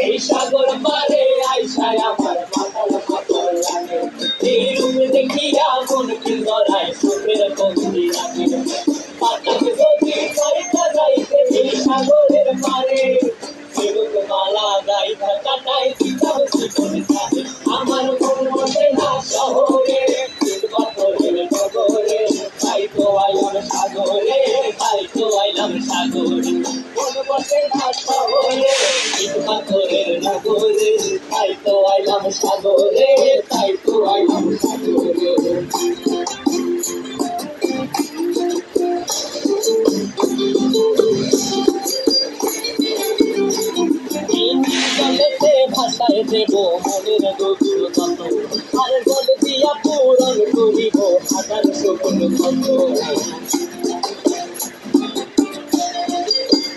এই সাগর পারে আইসায় আমার মাতাল মাতাল লাগে এই রূপ দেখিয়া মন কি গড়ায় সুখের কমতি লাগে বাতাসে যদি যাইতে যাইতে এই সাগরের পারে ফেরত মালা গাইতা কাটাই দিতাম জীবন কাটে আমার মন বসে না শহরে পাথরের নগরে তাই তো আইলাম সাগরে তাই তো আইলাম সাগরে মন বসে না শহরে পাথরের নগরে তাই তো আইলাম সাগরে তাই তো আইলাম সাগরে জলেতে ভাষায় দেব মনের গভীর কত আর জল দিয়া পূরণ করিব হাজার শকুন কত